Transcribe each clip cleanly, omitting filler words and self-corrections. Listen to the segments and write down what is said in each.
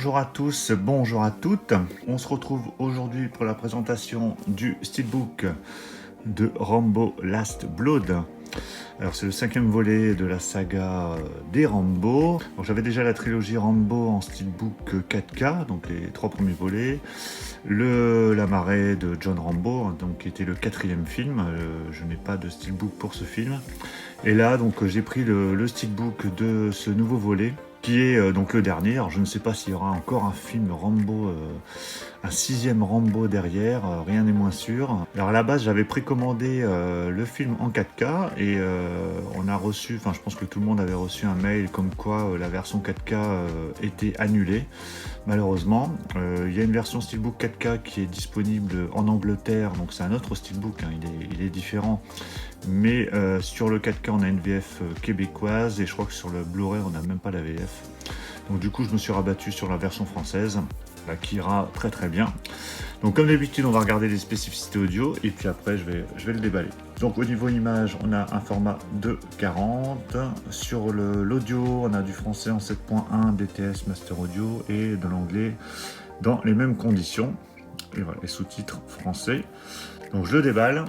Bonjour à tous, bonjour à toutes. On se retrouve aujourd'hui pour la présentation du steelbook de Rambo Last Blood. Alors c'est le 5e volet de la saga des Rambo. J'avais déjà la trilogie Rambo en steelbook 4K, donc les 3 premiers volets. La marée de John Rambo, donc, qui était le 4e film. Je n'ai pas de steelbook pour ce film. Et là, donc, j'ai pris le steelbook de ce nouveau volet, qui est donc le dernier. Alors je ne sais pas s'il y aura encore un film Rambo, un 6e Rambo derrière, rien n'est moins sûr. Alors à la base j'avais précommandé le film en 4K et on a reçu, enfin je pense que tout le monde avait reçu un mail comme quoi la version 4K était annulée. Malheureusement, il y a une version steelbook 4K qui est disponible en Angleterre, donc c'est un autre steelbook, hein, il est différent. Mais sur le 4K on a une VF québécoise et je crois que sur le Blu-ray on n'a même pas la VF. Donc du coup je me suis rabattu sur la version française qui ira très très bien. Donc comme d'habitude on va regarder les spécificités audio et puis après je vais le déballer. Donc au niveau image on a un format de 40. Sur l'audio on a du français en 7.1 DTS Master Audio et de l'anglais dans les mêmes conditions. Et voilà les sous-titres français. Donc je le déballe.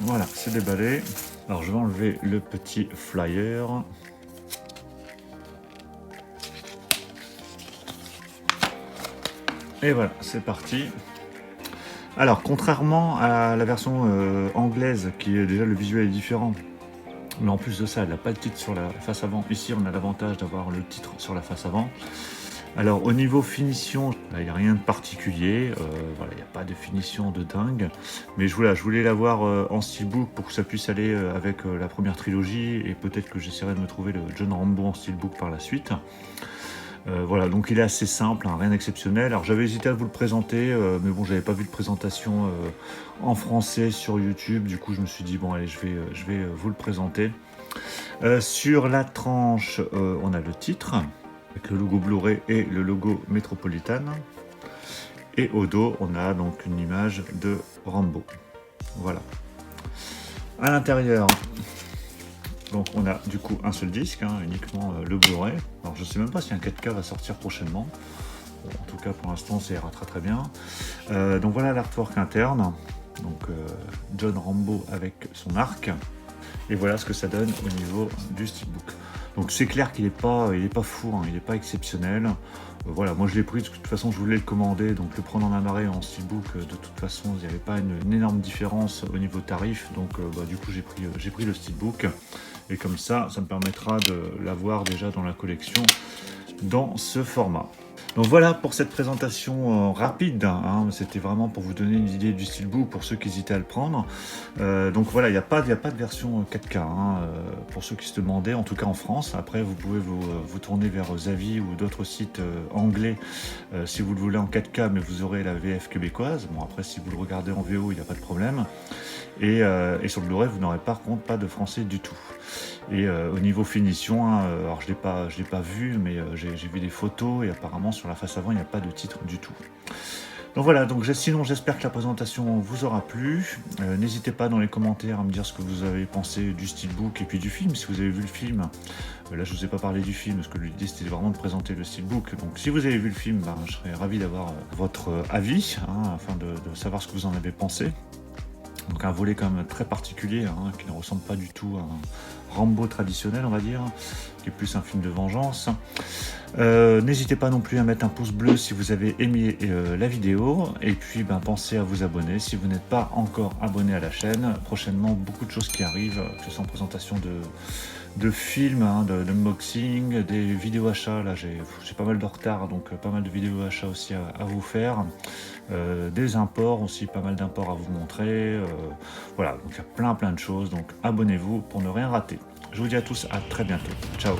Voilà, c'est déballé. Alors je vais enlever le petit flyer. Et voilà, c'est parti. Alors, contrairement à la version anglaise, qui est déjà le visuel est différent, mais en plus de ça, elle n'a pas le titre sur la face avant. Ici, on a l'avantage d'avoir le titre sur la face avant. Alors au niveau finition, il n'y a rien de particulier, voilà, il n'y a pas de finition de dingue, mais je voulais l'avoir en steelbook pour que ça puisse aller avec la première trilogie et peut-être que j'essaierai de me trouver le John Rambo en steelbook par la suite. Voilà, donc il est assez simple, hein, rien d'exceptionnel. Alors j'avais hésité à vous le présenter, mais bon, j'avais pas vu de présentation en français sur YouTube, du coup je me suis dit bon allez, je vais vous le présenter. Sur la tranche, on a le titre, avec le logo Blu-ray et le logo Metropolitan. Et au dos, on a donc une image de Rambo. Voilà. À l'intérieur, donc on a du coup un seul disque, hein, uniquement le Blu-ray. Alors je sais même pas si un 4K va sortir prochainement. Bon, en tout cas pour l'instant ça ira très très bien. Donc voilà l'artwork interne. Donc John Rambo avec son arc. Et voilà ce que ça donne au niveau du steelbook. Donc c'est clair qu'il n'est pas fou, hein, il n'est pas exceptionnel. Voilà, moi je l'ai pris, de toute façon je voulais le commander, donc le prendre en amarré en steelbook, de toute façon il n'y avait pas une énorme différence au niveau tarif, donc du coup j'ai pris le steelbook. Et comme ça me permettra de l'avoir déjà dans la collection dans ce format. Donc voilà pour cette présentation rapide, hein, c'était vraiment pour vous donner une idée du steelbook pour ceux qui hésitaient à le prendre. Donc voilà, il n'y a pas de version 4K, hein, pour ceux qui se demandaient, en tout cas en France. Après vous pouvez vous tourner vers Zavi ou d'autres sites anglais si vous le voulez en 4K, mais vous aurez la VF québécoise. Bon après si vous le regardez en VO, il n'y a pas de problème. Et sur le Blu-ray, vous n'aurez par contre pas de français du tout. Et au niveau finition, hein, alors je l'ai pas vu, mais j'ai vu des photos et apparemment sur la face avant, il n'y a pas de titre du tout. Donc voilà, donc sinon j'espère que la présentation vous aura plu. N'hésitez pas dans les commentaires à me dire ce que vous avez pensé du steelbook et puis du film, si vous avez vu le film. Là je ne vous ai pas parlé du film, parce que l'idée c'était vraiment de présenter le steelbook. Donc si vous avez vu le film, je serais ravi d'avoir votre avis, hein, afin de savoir ce que vous en avez pensé. Donc un volet quand même très particulier, hein, qui ne ressemble pas du tout à un Rambo traditionnel, on va dire, qui est plus un film de vengeance. N'hésitez pas non plus à mettre un pouce bleu si vous avez aimé la vidéo, et puis pensez à vous abonner si vous n'êtes pas encore abonné à la chaîne. Prochainement, beaucoup de choses qui arrivent, que ce soit en présentation de films, hein, d'unboxing, des vidéos achats. Là j'ai pas mal de retard, donc pas mal de vidéos achats aussi à vous faire. Des imports aussi, pas mal d'imports à vous montrer. Voilà, donc il y a plein de choses, donc abonnez-vous pour ne rien rater. Je vous dis à tous à très bientôt. Ciao.